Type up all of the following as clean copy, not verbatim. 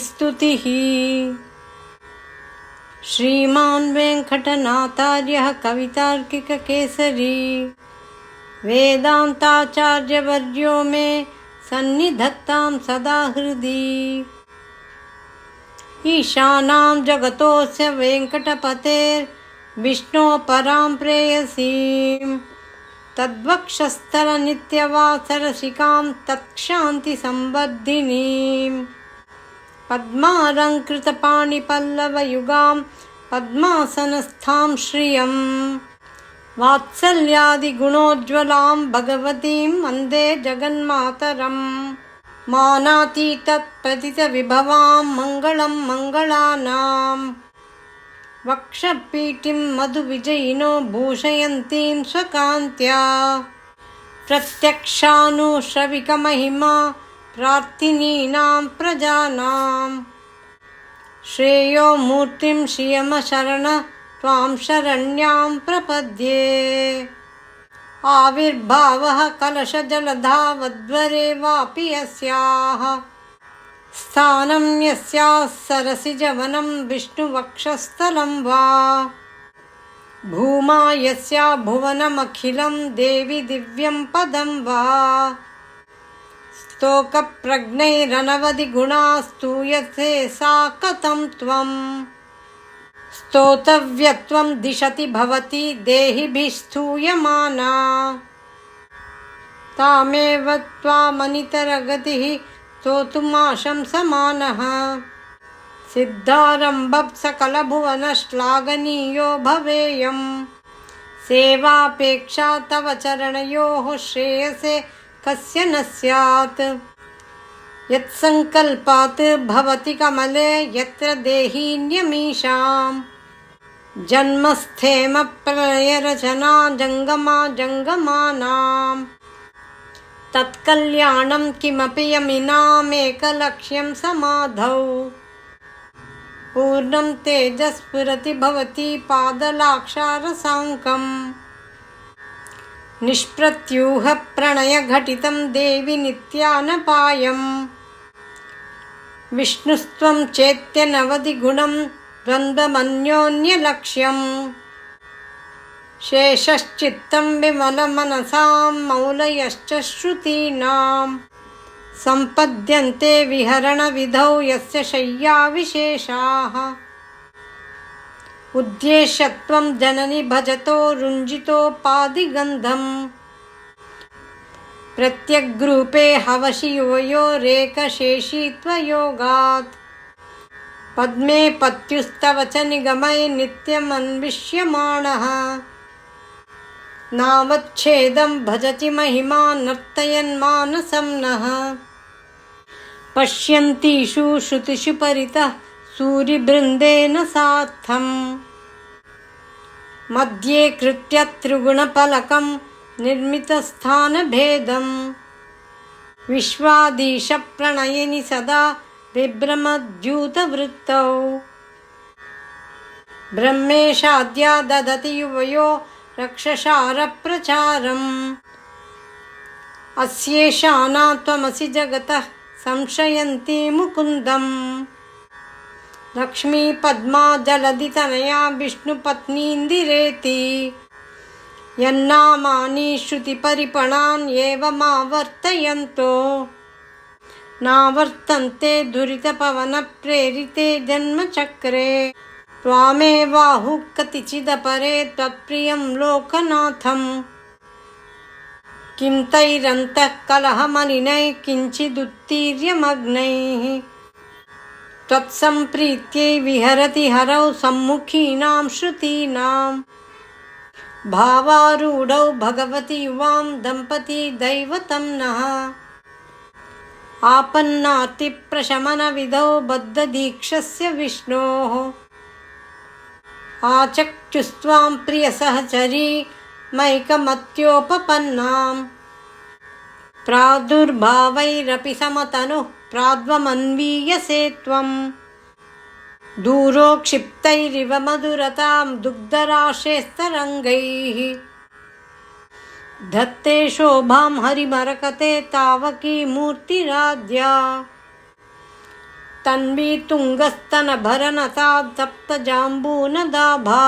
स्तुतिः। श्रीमान् वेङ्कटनाथार्यः कवितार्किककेसरी वेदान्ताचार्यवर्यो मे सन्निधत्तां सदा हृदि। ईशानां जगतोऽस्य वेङ्कटपतेर्विष्णोः परां प्रेयसीं तद्वक्षस्थलनित्यवासरसिकां तत्क्षान्तिसंवर्धिनीं पद्मालङ्कृतपाणिपल्लवयुगां पद्मासनस्थां श्रियं वात्सल्यादिगुणोज्ज्वलां भगवतीं वन्दे जगन्मातरम्। मानातीतप्रतितविभवां मङ्गलं मङ्गलानां वक्षपीठिं मधुविजयिनो भूषयन्तीं स्वकान्त्या प्रत्यक्षानुश्रविकमहिमा प्रार्थिनीनां प्रजानां श्रेयो मूर्तिं श्रियमशरण त्वां शरण्यां प्रपद्ये। आविर्भावः कलशजलधावद्वरे वापि यस्याः स्थानं यस्याः सरसिजवनं विष्णुवक्षस्थलं वा भूमा यस्या भुवनमखिलं देवि दिव्यं पदं वा स्तोकप्रज्ञैरनवधिगुणा स्तूयते सा कथं त्वं स्तोतव्यत्वं दिशति भवति देहिभिः स्तूयमाना तामेव त्वामनितरगतिः स्तोतुमाशंसमानः सिद्धारम्भः सकलभुवनश्लाघनीयो भवेयं सेवापेक्षा तव चरणयोः श्रेयसे कस्य न स्यात् यत्सङ्कल्पात् भवति कमले यत्र देहीन्यमीषां जन्मस्थेम प्रलयरचना जङ्गमा जङ्गमानां तत्कल्याणं किमपि यमिनामेकलक्ष्यं समाधौ पूर्णं तेजस्फुरति भवति पादलाक्षारसाङ्कम् निष्प्रत्यूह प्रणयघटितं देवि नित्यानपायम् विष्णुस्त्वं चेत्यनवधिगुणं द्वन्द्वमन्योन्यलक्ष्यम् शेषश्चित्तं विमलमनसां मौलयश्च श्रुतीनां सम्पद्यन्ते विहरणविधौ यस्य शय्याविशेषाः उद्देश्यत्वं जननि भजतो रुञ्जितोपाधिगन्धम् प्रत्यग्रूपे हवसि युवयोरेकशेषित्वयोगात् पद्मे पत्युस्तव च निगमय नित्यमन्विष्यमाणः नावच्छेदं भजति महिमा नर्तयन्मानसं नः पश्यन्तीषु श्रुतिषु परितः सूरिबृन्देन सार्थम् मध्ये कृत्य त्रिगुणफलकं निर्मितस्थानभेदम् विश्वाधीश प्रणयिनि सदा बिभ्रमद्यूतवृत्तौ ब्रह्मेशाद्या ददति युवयो रक्षसारप्रचारम् अस्येषाना त्वमसि जगतः संशयन्ति मुकुन्दम् लक्ष्मी पद्मा जलधितनया विष्णुपत्नीन्दिरेति यन्नामानि श्रुतिपरिपणान् एवमावर्तयन्तो नावर्तन्ते दुरितपवनप्रेरिते जन्मचक्रे त्वामेवाहुः कतिचिदपरे त्वत्प्रियं लोकनाथम् किं तैरन्तः कलहमलिनैः किञ्चिदुत्तीर्यमग्नैः त्वत्सम्प्रीत्यै विहरति हरौ सम्मुखीनां श्रुतीनां भावारूढौ भगवति युवां दम्पती दैवतं नः आपन्नातिप्रशमनविधौ बद्धदीक्षस्य विष्णोः आचक्षुस्त्वां प्रियसहचरी मैकमत्योपपन्नां प्रादुर्भावैरपि समतनुः प्राद्वमन्वीयसे त्वं दूरोक्षिप्तैरिव मधुरतां दुग्धराशेस्तरङ्गैः धत्ते शोभां हरिमरकते तावकी मूर्तिराद्या तन्वी तुङ्गस्तनभरनतात् सप्तजाम्बूनदाभा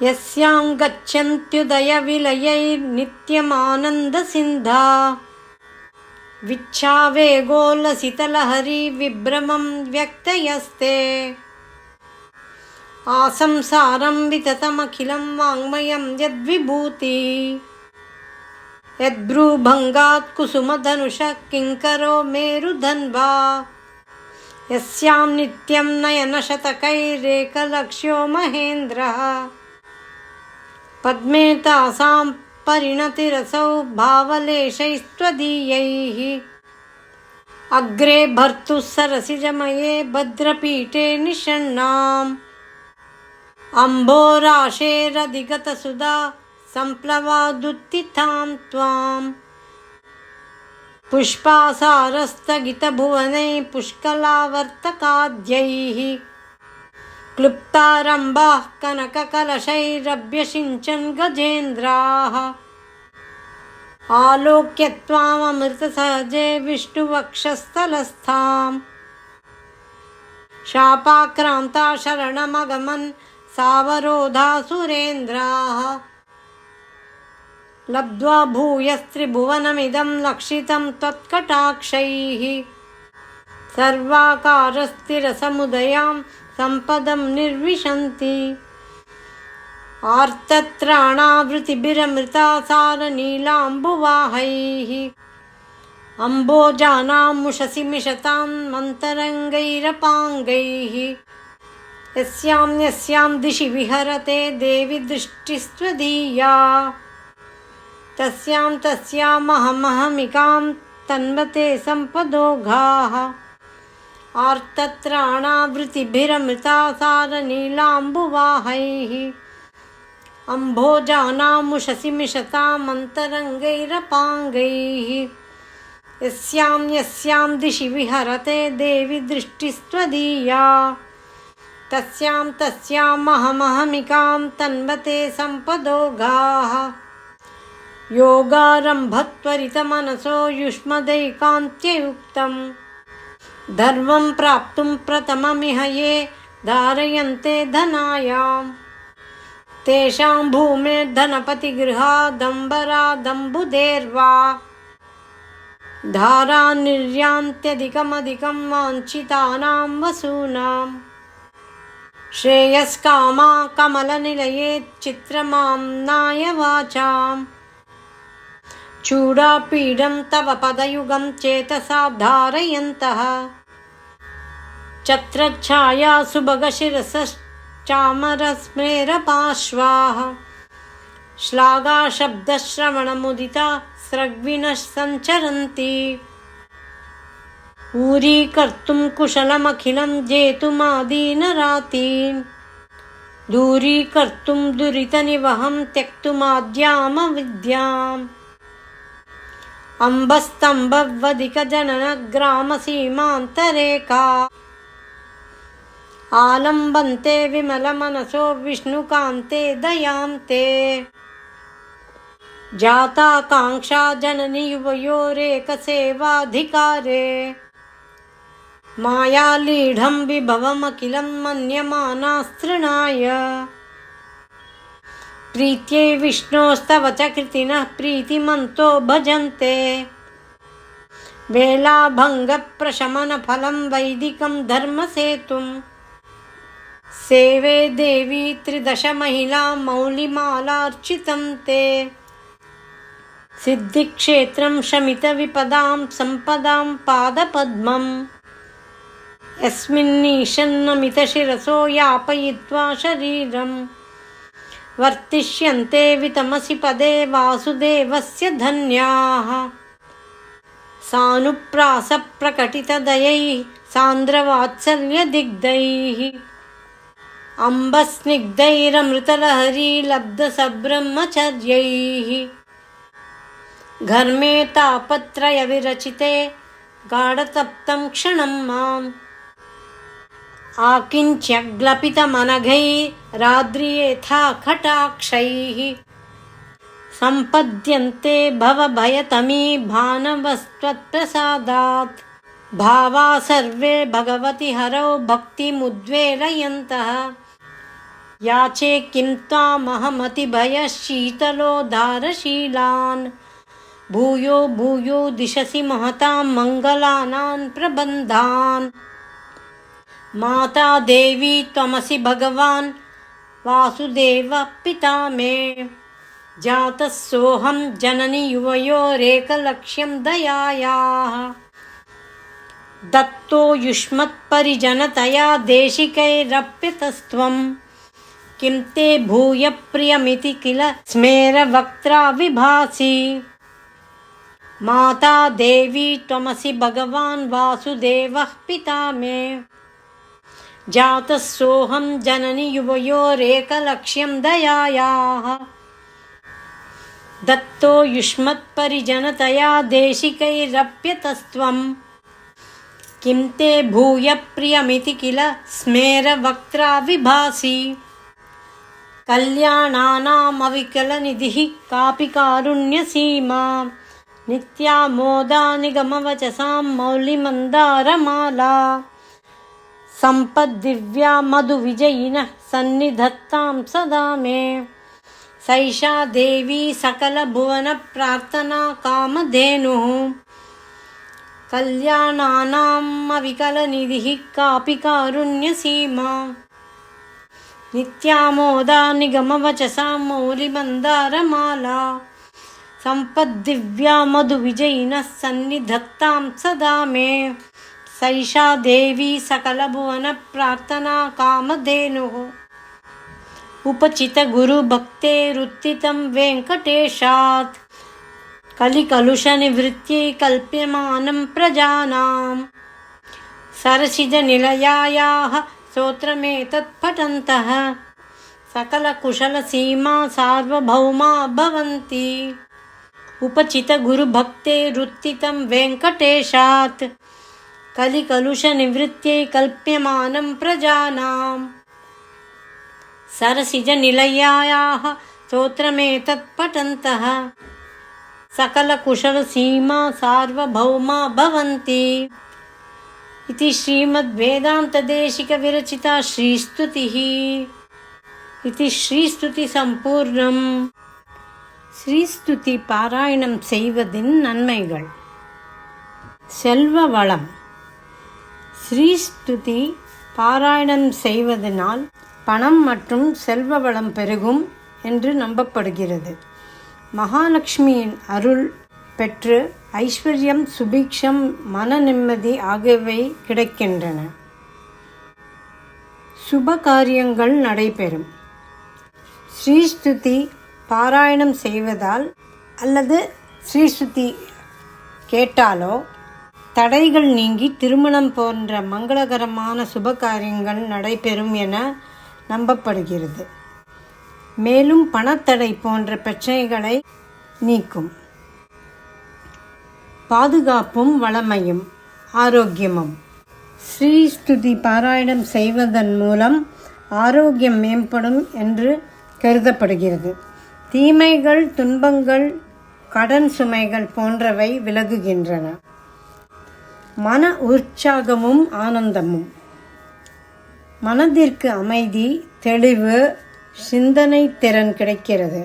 यस्यां गच्छन्त्युदयविलयैर्नित्यमानन्दसिन्धा विच्छावेगोल्लसितलहरी विभ्रमं व्यक्तयस्ते आसंसारं विततमखिलं वाङ्मयं यद्विभूति यद्भ्रूभङ्गात् कुसुमधनुषः किङ्करो मेरुधन्वा यस्यां नित्यं नयनशतकैरेकलक्ष्यो महेन्द्रः पद्मे तासां परिणतिरसौ भावलेशैस्त्वदीयैः अग्रे भर्तुः सरसिजमये भद्रपीठे निषण्णाम् अम्भोराशेरधिगतसुधा सम्प्लवादुत्थितां त्वाम् पुष्पासारस्थगितभुवनैः पुष्कलावर्तकाद्यैः क्लुप्तारम्भाः कनककलशैरभ्यषिञ्चन् गजेन्द्राः आलोक्य त्वाममृतसहजे विष्णुवक्षस्थलस्थाम् शापाक्रान्ता शरणमगमन् सावरोधासुरेन्द्राः लब्ध्वा भूयस्त्रिभुवनमिदं लक्षितं त्वत्कटाक्षैः सर्वाकारस्थिरसमुदयां सम्पदं निर्विशन्ति आर्तत्राणावृतिभिरमृता सारनीलाम्बुवाहैः अम्बोजानामुषसि मिषतां मन्तरङ्गैरपाङ्गैः यस्यां दिशि विहरते देवि दृष्टिस्त्वदीया तस्यामहमहमिकां तन्वते सम्पदोघाः आर्तत्राणावृतिभिरमृता सारनीलाम्बुवाहैः अम्भोजानामुषसि मिषतामन्तरङ्गैरपाङ्गैः यस्यां दिशि विहरते देवि दृष्टिस्त्वदीया तस्यामहमहमिकां तन्वते सम्पदोघाः योगारम्भत्वरितमनसो युष्मदैकान्त्ययुक्तं धर्मं प्राप्तुं प्रथममिह ये धारयन्ते धनायाम् तेषां भूमेर्धनपतिगृहादम्बरादम्बुधेर्वा धारा निर्यान्त्यधिकमधिकं वाञ्छितानां वसूनां श्रेयस्कामा कमलनिलये चित्रमाम्नाय वाचाम् चूडापीडं तव पदयुगं चेतसा धारयन्तः छत्रच्छाया सुभगशिरसश्चामरस्मेरपार्श्वाः श्लाघाशब्दश्रवणमुदिता स्रग्विनः सञ्चरन्ति ऊरीकर्तुं कुशलमखिलं जेतुमादीनरातीन् दूरीकर्तुं दुरितनिवहं त्यक्तुमाद्यामविद्याम् अम्बस्तम्भवधिकजननग्रामसीमान्तरेका आलम्बन्ते विमलमनसो विष्णुकान्ते दयां ते जाताकाङ्क्षा जननि युवयोरेकसेवाधिकारे मायालीढं विभवमखिलं मन्यमानास्तृणाय प्रीत्यै विष्णोस्तव च कृतिनः प्रीतिमन्तो भजन्ते वेलाभङ्गप्रशमनफलं वैदिकं धर्मसेतुं सेवे देवी त्रिदशमहिला मौलिमालार्चितं ते सिद्धिक्षेत्रं शमितविपदां सम्पदां पादपद्मम् यस्मिन्नीशन्नमितशिरसो यापयित्वा शरीरम् वर्तिष्यन्ते वितमसि पदे वासुदेवस्य धन्याः सानुप्रासप्रकटितदयैः सान्द्रवात्सल्यदिग्धैः अम्बस्निग्धैरमृतलहरी लब्धसब्रह्मचर्यैः घर्मे तापत्रयविरचिते गाढतप्तं क्षणं माम् आकिञ्च्य ग्लपितमनघैराद्रियेथा कटाक्षैः सम्पद्यन्ते भवभयतमी भानवस्त्वत्प्रसादात् भावा सर्वे भगवति हरौ भक्तिमुद्वेलयन्तः याचे किं त्वामहमतिभयशीतलोदारशीलान् भूयो भूयो दिशसि महतां मङ्गलानां प्रबन्धान् माता देवी त्वमसि भगवान् वासुदेवः पिता मे जातः सोऽहं जननि युवयोरेकलक्ष्यं दयायाः दत्तो युष्मत्परिजनतया देशिकैरप्यतस्त्वं किं ते भूय प्रियमिति किल स्मेरवक्त्रा विभासि माता देवी त्वमसि भगवान् वासुदेवः पिता मे जातः सोऽहं जननि युवयोरेकलक्ष्यं दयायाः दत्तो युष्मत्परिजनतया देशिकैरप्यतस्त्वं किं ते भूय प्रियमिति किल स्मेरवक्त्रा विभासि कल्याणानामविकलनिधिः कापि कारुण्यसीमा नित्या मोदा निगमवचसां मौलिमन्दारमाला सम्पद्दिव्या मधुविजयिनः सन्निधत्तां सदा मे सैषा देवी सकलभुवनप्रार्थना कामधेनुः कल्याणानामविकलनिधिः कापि कारुण्यसीमा नित्यामोदा निगमवचसां मौलिमन्दारमाला सम्पद्दिव्या मधुविजयिनः सन्निधत्तां सदा मे सैषा देवी सकलभुवनप्रार्थना कामधेनुः उपचितगुरुभक्तेरुत्थितं वेङ्कटेशात् कलिकलुषनिवृत्त्यै कल्प्यमानं प्रजानां सरसिजनिलयायाः स्तोत्रमेतत् पठन्तः सकलकुशलसीमा सार्वभौमा भवन्ति उपचितगुरुभक्तेरुत्थितं वेङ्कटेशात् कलिकलुषनिवृत्त्यै कल्प्यमानं प्रजानां सरसिजनिलयायाः स्तोत्रमेतत् पठन्तः सकलकुशलसीमा सार्वभौमा भवन्ति इति श्रीमद्वेदान्तदेशिकविरचिता श्रीस्तुतिः इति श्रीस्तुतिसम्पूर्णम् ஸ்ரீஸ்துதி பாராயணம் செய்வதின் நன்மைகள். செல்வ வளம். ஸ்ரீஸ்துதி பாராயணம் செய்வதனால் பணம் மற்றும் செல்வ வளம் பெருகும் என்று நம்பப்படுகிறது. மகாலட்சுமியின் அருள் பெற்று ஐஸ்வர்யம், சுபிக்ஷம், மன நிம்மதி ஆகியவை கிடைக்கின்றன. சுப காரியங்கள் நடைபெறும். ஸ்ரீஸ்துதி பாராயணம் செய்வதால் அல்லது ஸ்ரீஸ்துதி கேட்டாலோ தடைகள் நீங்கி திருமணம் போன்ற மங்களகரமான சுப காரியங்கள் நடைபெறும் என நம்பப்படுகிறது. மேலும் பணத்தடை போன்ற பிரச்சனைகளை நீக்கும். பாதுகாப்பும் வளமையும் ஆரோக்கியமும். ஸ்ரீஸ்துதி பாராயணம் செய்வதன் மூலம் ஆரோக்கியம் மேம்படும் என்று கருதப்படுகிறது. தீமைகள், துன்பங்கள், கடன் சுமைகள் போன்றவை விலகுகின்றன. மன உற்சாகமும் ஆனந்தமும். மனதிற்கு அமைதி, தெளிவு, சிந்தனை திறன் கிடைக்கிறது.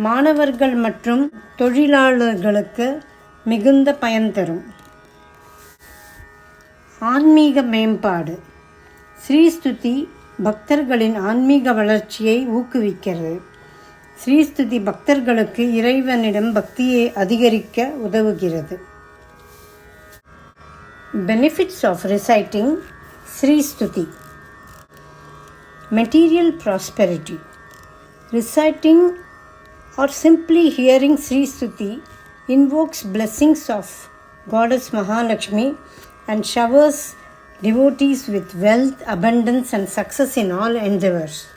மாணவர்கள் மற்றும் தொழிலாளர்களுக்கு மிகுந்த பயன் தரும். ஆன்மீக மேம்பாடு. ஸ்ரீஸ்துதி பக்தர்களின் ஆன்மீக வளர்ச்சியை ஊக்குவிக்கிறது. ஸ்ரீஸ்துதி பக்தர்களுக்கு இறைவனிடம் பக்தியை அதிகரிக்க உதவுகிறது. Benefits of reciting Shri Stuti. Material prosperity. Reciting or simply hearing Sri Stuti invokes blessings of Goddess Mahalakshmi and showers devotees with wealth, abundance and success in all endeavors.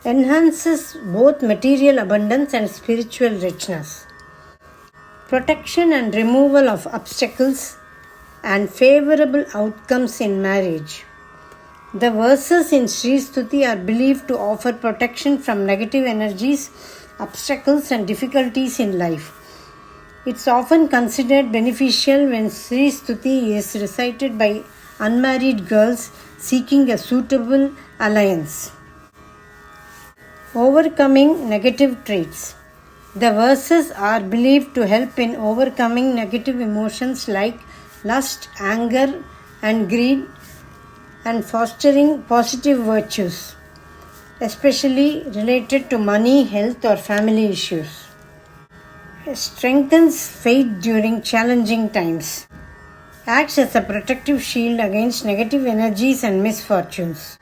Enhances both material abundance and spiritual richness. Protection and removal of obstacles and favorable outcomes in marriage. The verses in Sri Stuti are believed to offer protection from negative energies, obstacles and difficulties in life. It's often considered beneficial when Sri Stuti is recited by unmarried girls seeking a suitable alliance. Overcoming negative traits. The verses are believed to help in overcoming negative emotions like lust, anger, and greed, and fostering positive virtues, especially related to money, health, or family issues. It strengthens faith during challenging times. Acts as a protective shield against negative energies and misfortunes.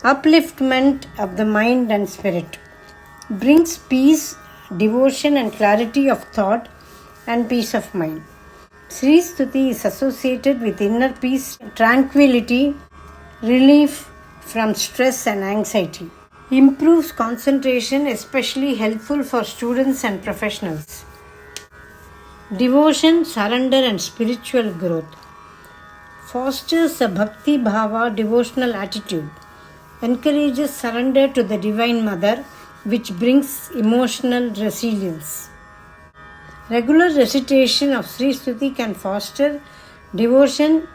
Upliftment of the mind and spirit. Brings peace, devotion, and clarity of thought and peace of mind. Sri Stuti is associated with inner peace, tranquility, relief from stress and anxiety. Improves concentration, especially helpful for students and professionals. Devotion, surrender, and spiritual growth. Fosters a bhakti bhava devotional attitude. Encourages surrender to the Divine Mother, which brings emotional resilience. Regular recitation of Sri Stuti can foster devotion,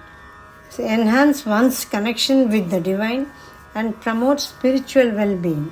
enhance one's connection with the divine, and promote spiritual well-being.